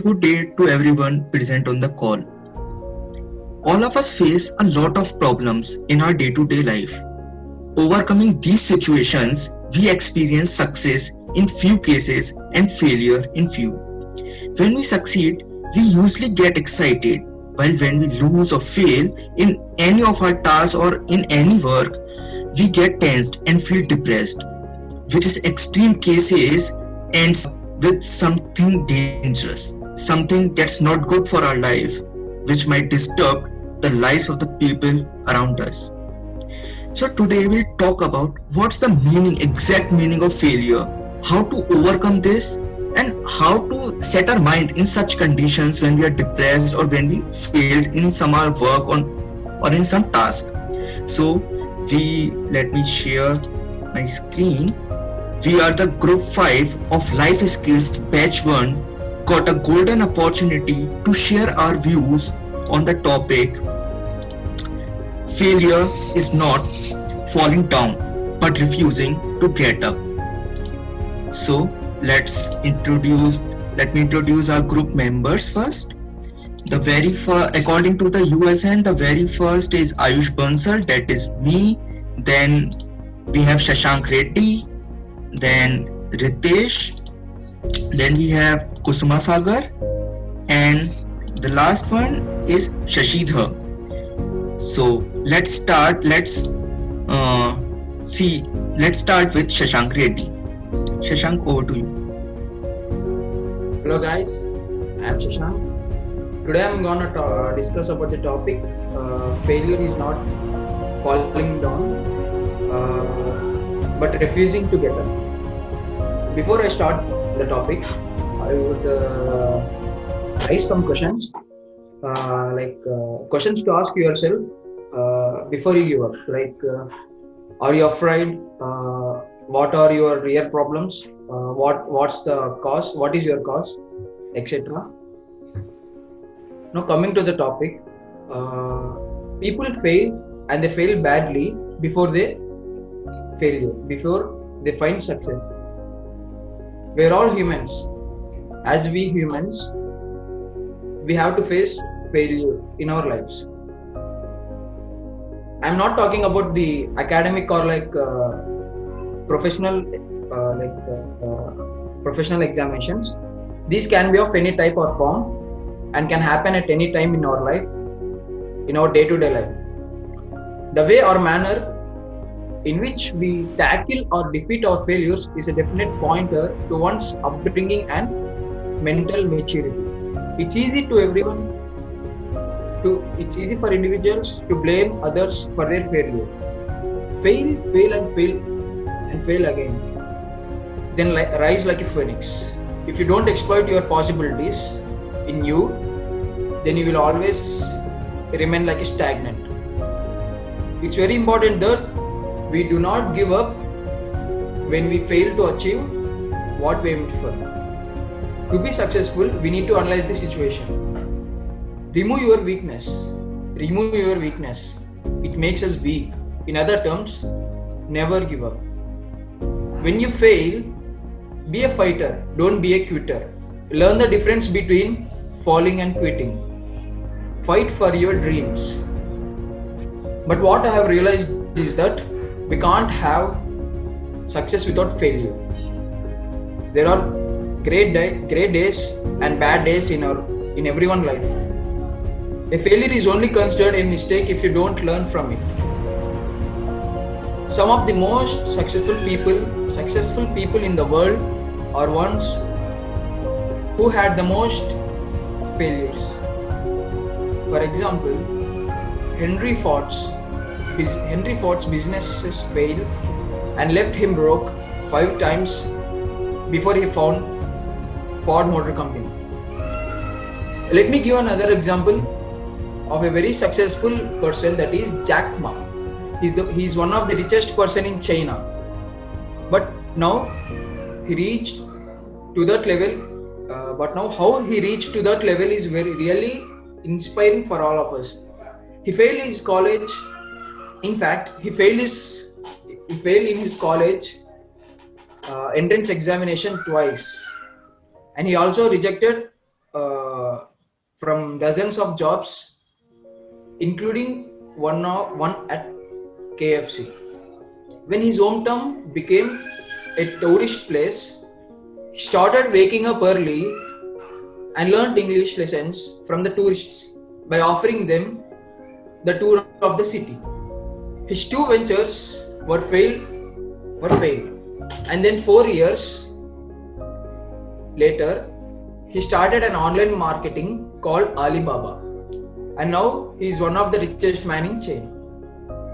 Good day to everyone present on the call. All of us face a lot of problems in our day to day life. Overcoming these situations, we experience success in few cases and failure in few. When we succeed, we usually get excited, while when we lose or fail in any of our tasks or in any work, we get tensed and feel depressed, which is extreme cases ends with something dangerous, something that's not good for our life, which might disturb the lives of the people around us. So today we'll talk about what's the exact meaning of failure, how to overcome this, and how to set our mind in such conditions when we are depressed or when we failed in some our work or in some task. So we let me share my screen. We are the group 5 of Life Skills Batch 1 got a golden opportunity to share our views on the topic. Failure is not falling down but refusing to get up. So let me introduce our group members first. The very first, according to the USN, the very first is Ayush Bansal, that is me. Then we have Shashank Reddy, then Ritesh, then we have Kusuma Sagar, and the last one is Shashidhar. So let's start. Let's start with Shashank Reddy. Shashank, over to you. Hello guys, I am Shashank. Today I'm gonna discuss about the topic failure is not falling down but refusing to get up. Before I start the topic, I would raise some questions questions to ask yourself before you give up. Are you afraid? What are your real problems? What's the cause? What is your cause, etc. Now coming to the topic, people fail and they fail badly before they find success. We're all humans. As we humans, we have to face failure in our lives. I'm not talking about the academic or professional professional examinations. These can be of any type or form and can happen at any time in our life, in our day-to-day life. The way or manner in which we tackle or defeat our failures is a definite pointer to one's upbringing and mental maturity. It's easy for individuals to blame others for their failure. Fail again. Then rise like a phoenix. If you don't exploit your possibilities in you, then you will always remain like a stagnant. It's very important that we do not give up when we fail to achieve what we aimed for. To be successful, we need to analyze the situation. Remove your weakness. It makes us weak. In other terms, never give up. When you fail, be a fighter, don't be a quitter. Learn the difference between falling and quitting. Fight for your dreams. But what I have realized is that we can't have success without failure. There are great days and bad days in everyone's life. A failure is only considered a mistake if you don't learn from it. Some of the most successful people in the world are ones who had the most failures. For example, Henry Ford's businesses failed and left him broke 5 times before he found Ford Motor Company. Let me give another example of a very successful person, that is Jack Ma. He's one of the richest person in China. But now he reached to that level but now how he reached to that level is very really inspiring for all of us. He failed his college. In fact, he failed in his college entrance examination twice, and he also rejected from dozens of jobs, including one at KFC. When his hometown became a tourist place, he started waking up early and learned English lessons from the tourists by offering them the tour of the city. His two ventures were failed, and then 4 years later, he started an online marketing called Alibaba, and now he is one of the richest man in China.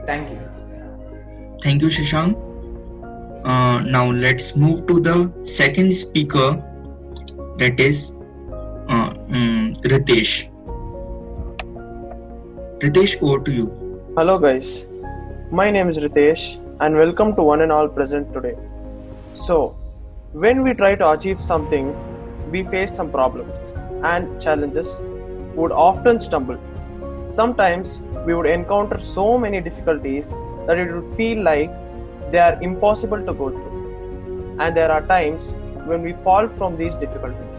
Thank you. Thank you, Shashank. Now let's move to the second speaker, that is Ritesh. Ritesh, over to you. Hello guys, my name is Ritesh and welcome to one and all present today. So, when we try to achieve something, we face some problems and challenges, would often stumble. Sometimes we would encounter so many difficulties that it would feel like they are impossible to go through. And there are times when we fall from these difficulties.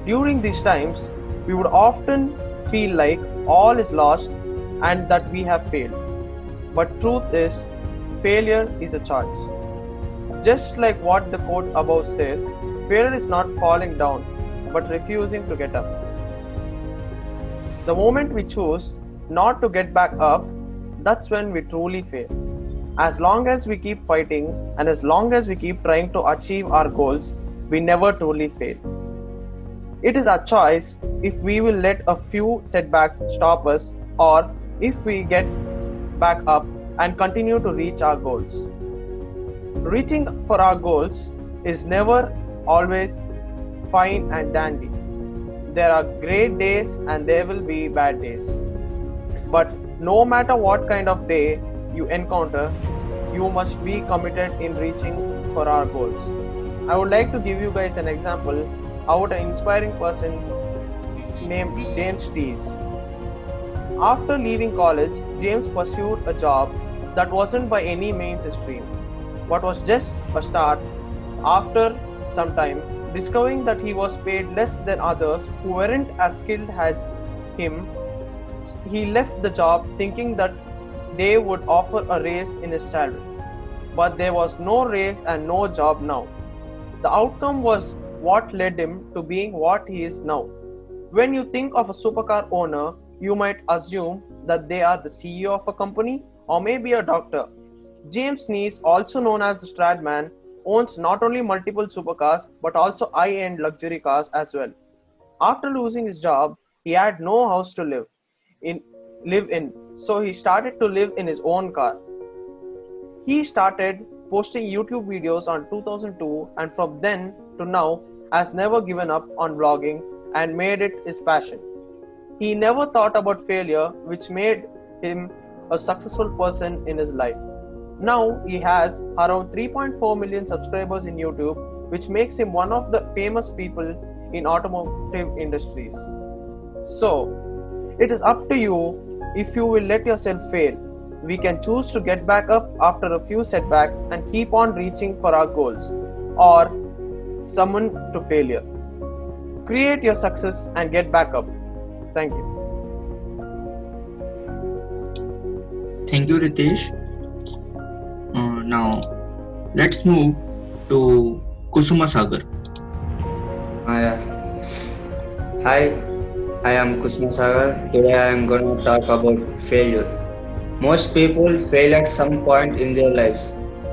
During these times, we would often feel like all is lost and that we have failed. But truth is, failure is a choice. Just like what the quote above says, failure is not falling down, but refusing to get up. The moment we choose not to get back up, that's when we truly fail. As long as we keep fighting and as long as we keep trying to achieve our goals, we never truly fail. It is our choice if we will let a few setbacks stop us or if we get back up and continue to reach our goals. Reaching for our goals is never always fine and dandy. There are great days and there will be bad days. But no matter what kind of day you encounter, you must be committed in reaching for our goals. I would like to give you guys an example about an inspiring person named James Tees. After leaving college, James pursued a job that wasn't by any means his dream, but was just a start. After some time, discovering that he was paid less than others who weren't as skilled as him, he left the job thinking that they would offer a raise in his salary. But there was no raise and no job now. The outcome was what led him to being what he is now. When you think of a supercar owner, you might assume that they are the CEO of a company or maybe a doctor. James Nees, also known as the Stradman, owns not only multiple supercars but also high-end luxury cars as well. After losing his job, he had no house to live in, so he started to live in his own car. He started posting YouTube videos on 2002 and from then to now has never given up on vlogging and made it his passion. He never thought about failure, which made him a successful person in his life. Now he has around 3.4 million subscribers in YouTube, which makes him one of the famous people in automotive industries. So, it is up to you if you will let yourself fail. We can choose to get back up after a few setbacks and keep on reaching for our goals, or summon to failure. Create your success and get back up. Thank you. Thank you, Ritesh. Now, let's move to Kusuma Sagar. Uh, Hi, I am Kusma Sagar. Today I am going to talk about failure. Most people fail at some point in their lives.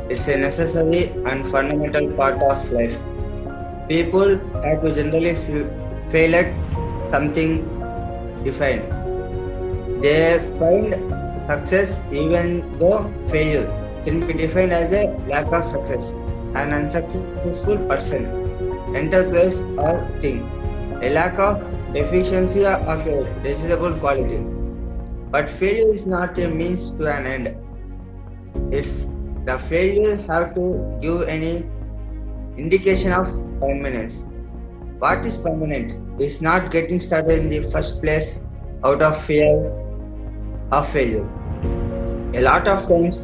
It's a necessary and fundamental part of life. People have to generally fail at something defined. They find success even though failure can be defined as a lack of success, an unsuccessful person, enterprise or thing, a lack of deficiency of a desirable quality. But failure is not a means to an end. It's the failure have to give any indication of permanence. What is permanent is not getting started in the first place out of fear of failure. A lot of times,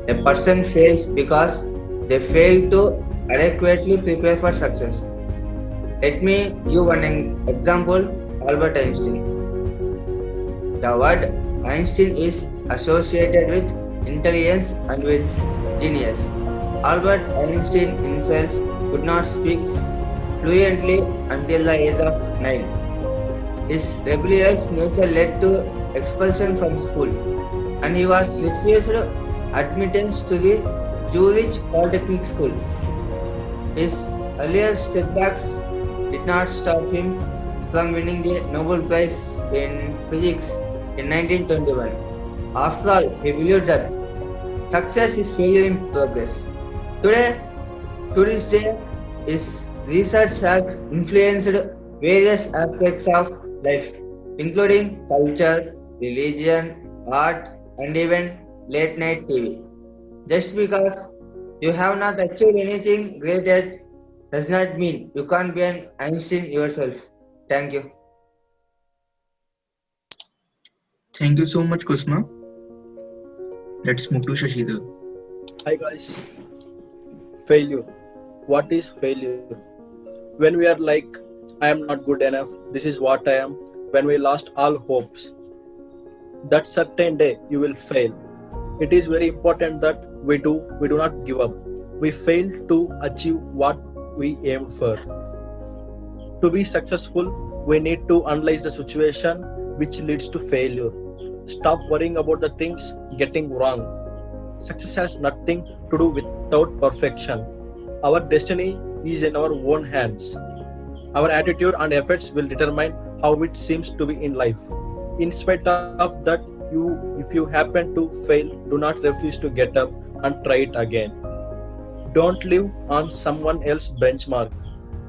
a person fails because they fail to adequately prepare for success. Let me give one example. Albert Einstein. The word Einstein is associated with intelligence and with genius. Albert Einstein himself could not speak fluently until the age of 9. His rebellious nature led to expulsion from school, and he was refused admittance to the Zurich Polytechnic School. His earlier setbacks did not stop him from winning the Nobel Prize in Physics in 1921. After all, he believed that success is failure in progress. Today, to this day, his research has influenced various aspects of life, including culture, religion, art, and even late night TV. Just because you have not achieved anything great yet does not mean you can't be an Einstein yourself. Thank you. Thank you so much, Kusma. Let's move to Shashidhar. Hi guys. Failure. What is failure? When we are like, I am not good enough, this is what I am, when we lost all hopes, that certain day you will fail. It is very important that we do not give up. We fail to achieve what we aimed for. To be successful, we need to analyze the situation which leads to failure. Stop worrying about the things getting wrong. Success has nothing to do without perfection. Our destiny is in our own hands. Our attitude and efforts will determine how it seems to be in life. In spite of that, if you happen to fail, do not refuse to get up and try it again. Don't live on someone else's benchmark.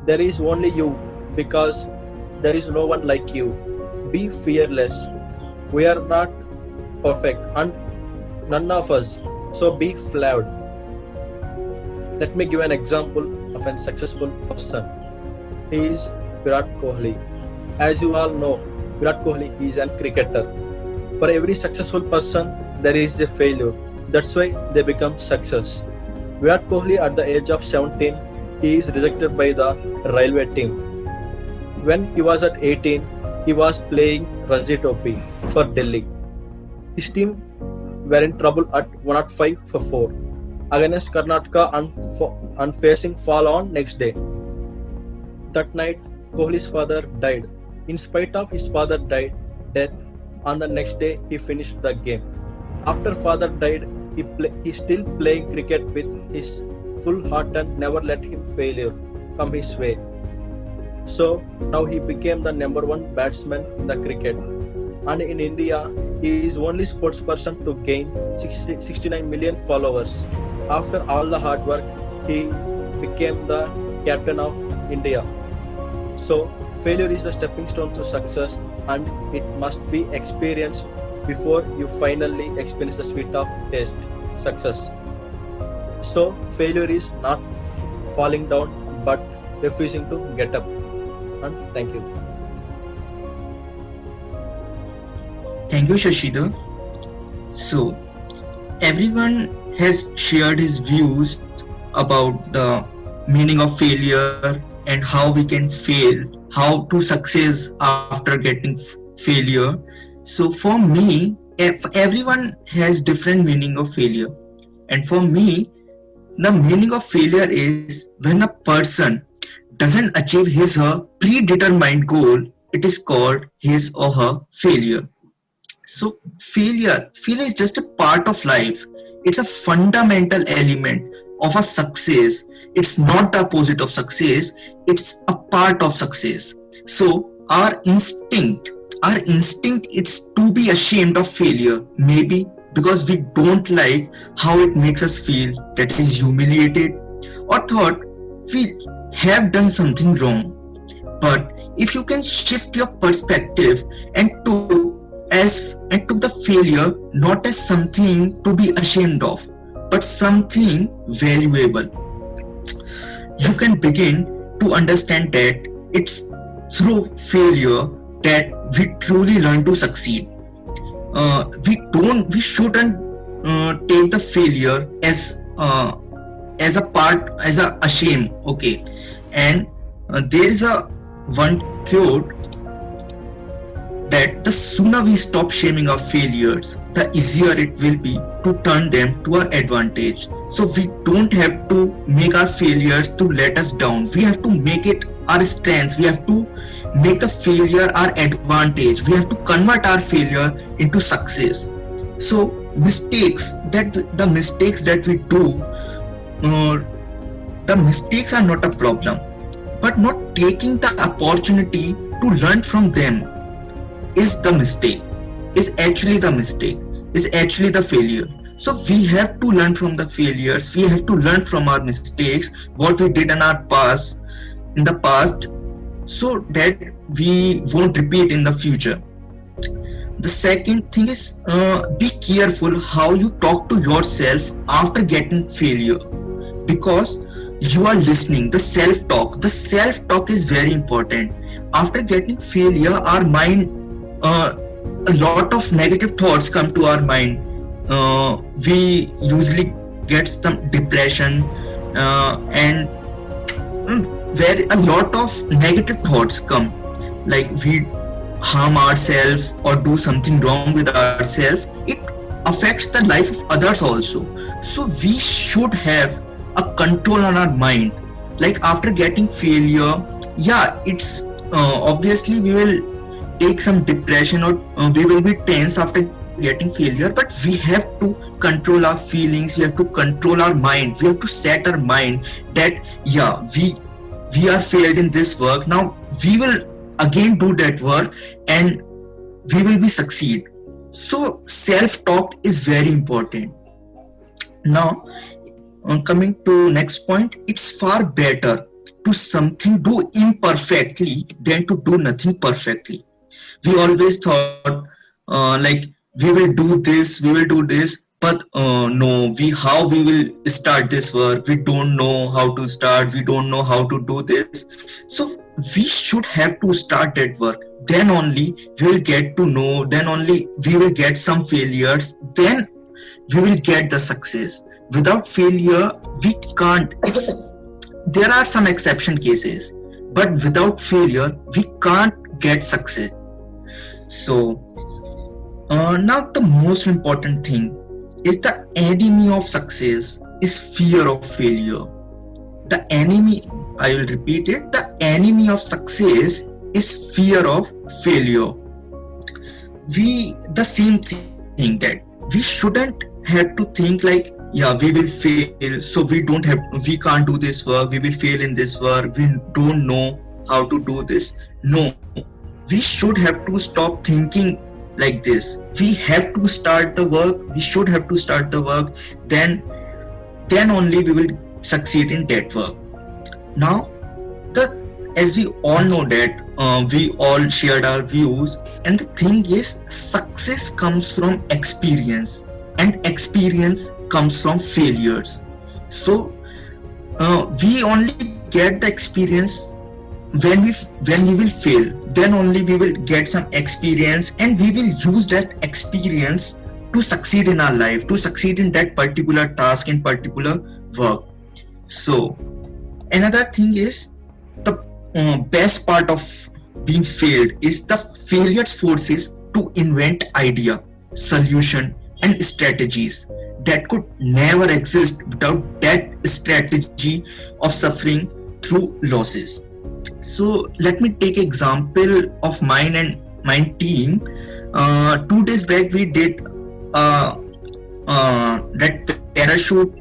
There is only you, because there is no one like you. Be fearless. We are not perfect, and none of us, so be flawed. Let me give an example of a successful person. He is Virat Kohli. As you all know, Virat Kohli is a cricketer. For every successful person, there is a failure. That's why they become success. Virat Kohli, at the age of 17, he is rejected by the railway team. When he was at 18, he was playing Ranji Trophy for Delhi. His team were in trouble at 105 for 4 against Karnataka and facing fall on next day. That night, Kohli's father died. In spite of his father's death, on the next day he finished the game. After father died, he still playing cricket with his full heart and never let him failure come his way. So now he became the number one batsman in the cricket. And in India, he is only sports person to gain 69 million followers. After all the hard work, he became the captain of India. So failure is the stepping stone to success, and it must be experienced before you finally experience the sweet of taste, success. So failure is not falling down, but refusing to get up. And thank you. Thank you, Shashidhar. So, everyone has shared his views about the meaning of failure and how we can fail, how to succeed after getting failure. So, for me, everyone has different meaning of failure. And for me, the meaning of failure is when a person doesn't achieve his or her predetermined goal, it is called his or her failure. So failure is just a part of life. It's a fundamental element of a success. It's not the opposite of success. It's a part of success. So our instinct is to be ashamed of failure. Maybe because we don't like how it makes us feel, that is humiliated, or thought we have done something wrong. But if you can shift your perspective and took the failure not as something to be ashamed of, but something valuable, you can begin to understand that It's through failure that we truly learn to succeed. We shouldn't take the failure as a part, as a shame. Okay, and there is a one quote that the sooner we stop shaming our failures, the easier it will be to turn them to our advantage. So we don't have to make our failures to let us down. We have to make it our strength. We have to make the failure our advantage. We have to convert our failure into success. So the mistakes that we do, the mistakes are not a problem, but not taking the opportunity to learn from them is the mistake, is actually the mistake, is actually the failure. So we have to learn from the failures, we have to learn from our mistakes, what we did in the past, so that we won't repeat in the future. The second thing is, be careful how you talk to yourself after getting failure, because you are listening. The self-talk is very important. After getting failure, our mind, a lot of negative thoughts come to our mind. We usually get some depression, and where a lot of negative thoughts come, like we harm ourselves or do something wrong with ourselves. It affects the life of others also. So we should have a control on our mind. Like after getting failure, yeah, it's obviously we will take some depression, or we will be tense after getting failure, but we have to control our feelings. We have to control our mind. We have to set our mind that yeah, we are failed in this work. Now we will again do that work and we will be succeed. So self-talk is very important. Now coming to next point, it's far better to something do imperfectly than to do nothing perfectly. We always thought like we will do this, but no, how we will start this work, we don't know how to start, we don't know how to do this. So we should have to start that work, then only we will get to know, then only we will get some failures, then we will get the success. Without failure we can't. There are some exception cases, but without failure we can't get success. So now the most important thing is, the enemy of success is fear of failure. The enemy, I will repeat it, the enemy of success is fear of failure. The same thing, that we shouldn't have to think like, yeah, we will fail, so we can't do this work, we will fail in this work, we don't know how to do this. No, we should have to stop thinking like this. We have to start the work. We should have to start the work. Then only we will succeed in that work. Now, as we all know that we all shared our views, and the thing is, success comes from experience, and experience comes from failures. So we only get the experience when we will fail. Then only we will get some experience, and we will use that experience to succeed in our life, to succeed in that particular task, in particular work. So another thing is, the best part of being failed is the failure's forces to invent idea, solution and strategies that could never exist without that strategy of suffering through losses. So let me take example of mine and my team. 2 days back we did that parachute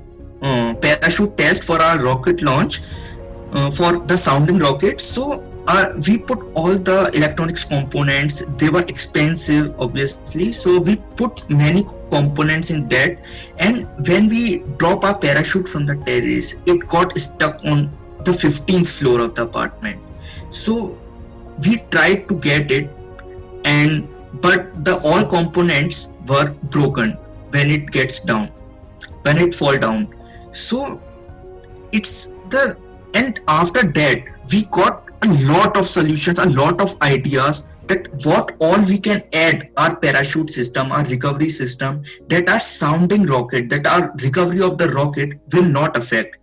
test for our rocket launch, for the sounding rocket. So we put all the electronics components. They were expensive, obviously, so we put many components in that, and when we drop our parachute from the terrace, it got stuck on the 15th floor of the apartment. So we tried to get it, but the all components were broken when it fall down. So and after that we got a lot of solutions, a lot of ideas that what all we can add our parachute system, our recovery system, that our sounding rocket, that our recovery of the rocket will not affect.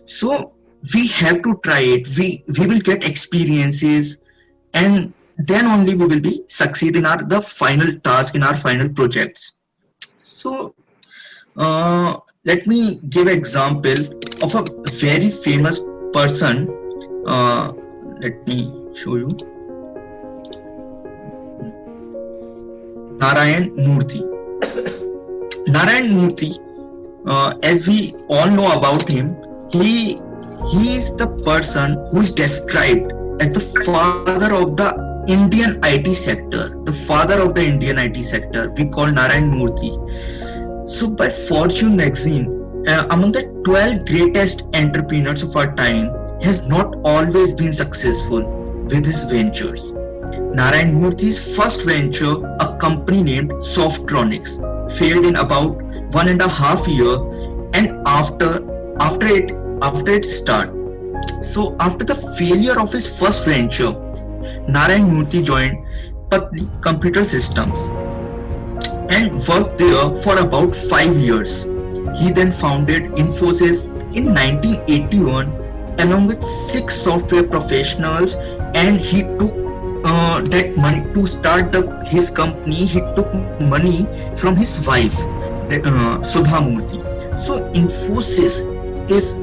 So we have to try it. We will get experiences, and then only we will be succeed in our the final task, in our final projects. So let me give example of a very famous person. Let me show you. Narayan Murthy. Narayan Murthy, as we all know about him, he is the person who is described as the father of the Indian IT sector. The father of the Indian IT sector. We call Narayan Murthy. So by Fortune magazine, among the 12 greatest entrepreneurs of our time, has not always been successful with his ventures. Narayan Murthy's first venture, a company named Softronics, failed in about 1.5 years, and after its start. So after the failure of his first venture, Narayan Murthy joined Patni Computer Systems and worked there for about 5 years. He then founded Infosys in 1981 along with 6 software professionals, and he took that money to start his company. He took money from his wife, Sudha Murthy. So Infosys is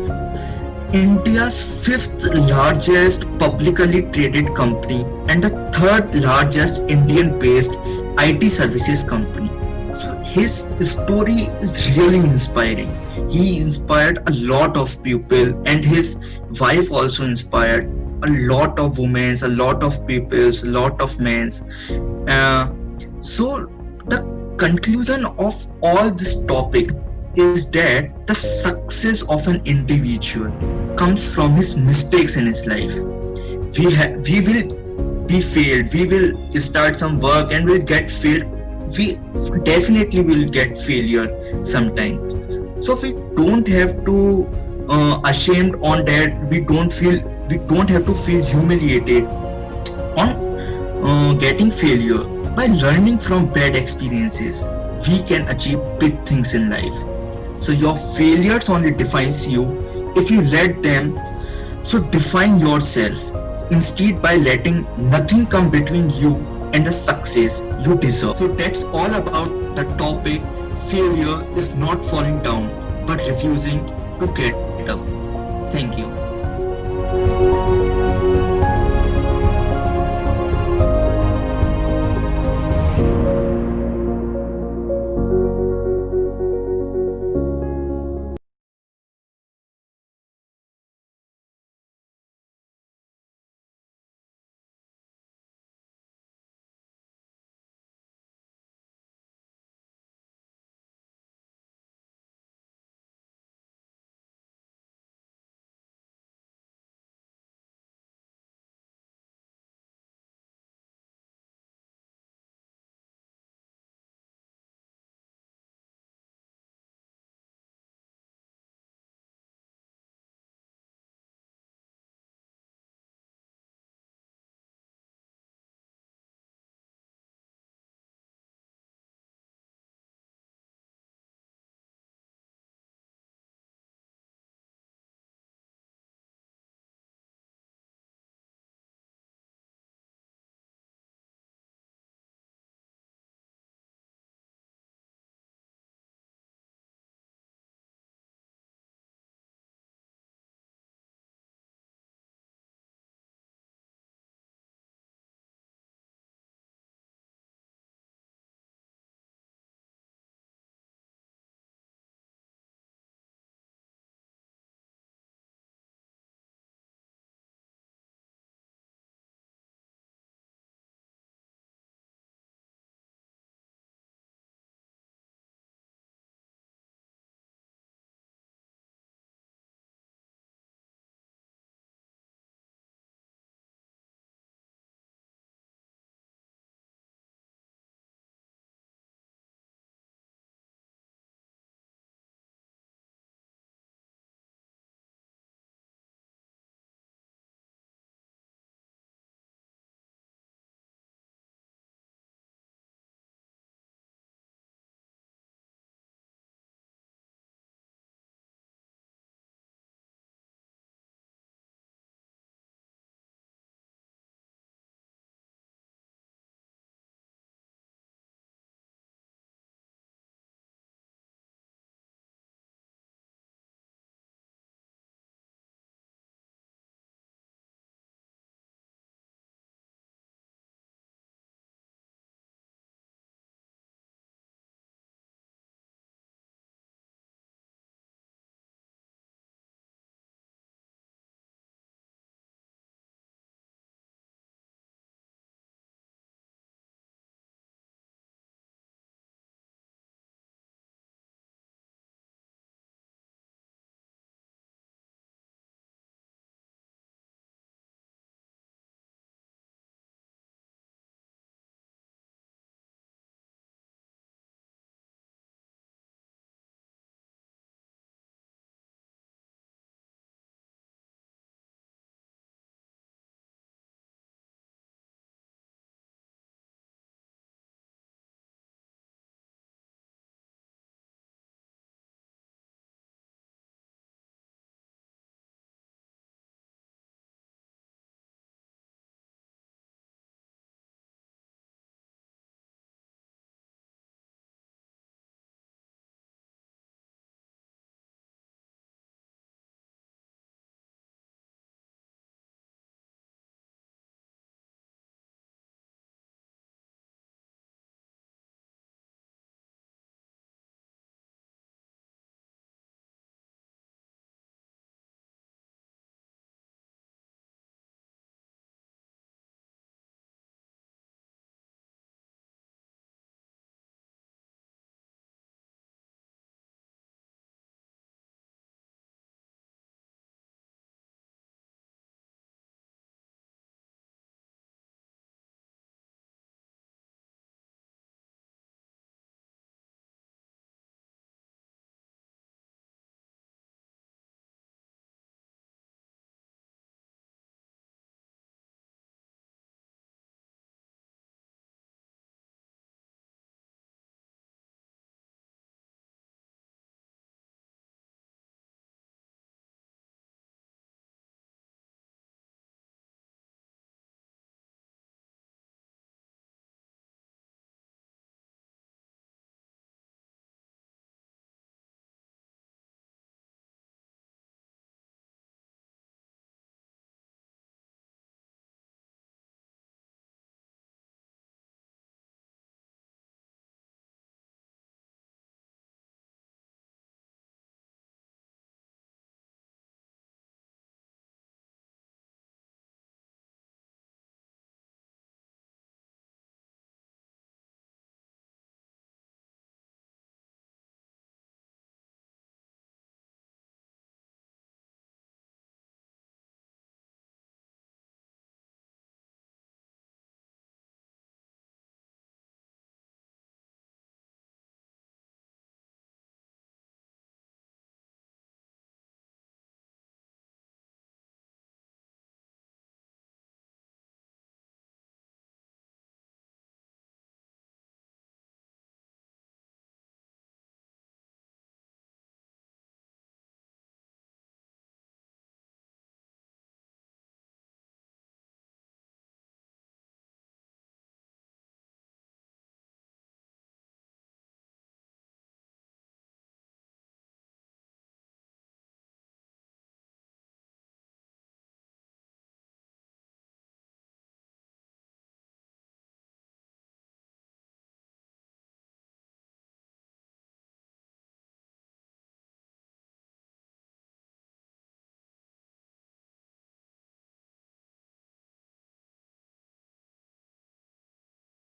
India's 5th largest publicly traded company and the 3rd largest Indian-based IT services company. So his story is really inspiring. He inspired a lot of people, and his wife also inspired a lot of women, a lot of people, a lot of men. So the conclusion of all this topic is that the success of an individual comes from his mistakes in his life. We will be failed. We will start some work and will get failed. We definitely will get failure sometimes. So we don't have to ashamed on that. We don't have to feel humiliated on getting failure. By learning from bad experiences, we can achieve big things in life. So your failures only defines you if you let them. So define yourself instead by letting nothing come between you and the success you deserve. So that's all about the topic. Failure is not falling down but refusing to get up. Thank you.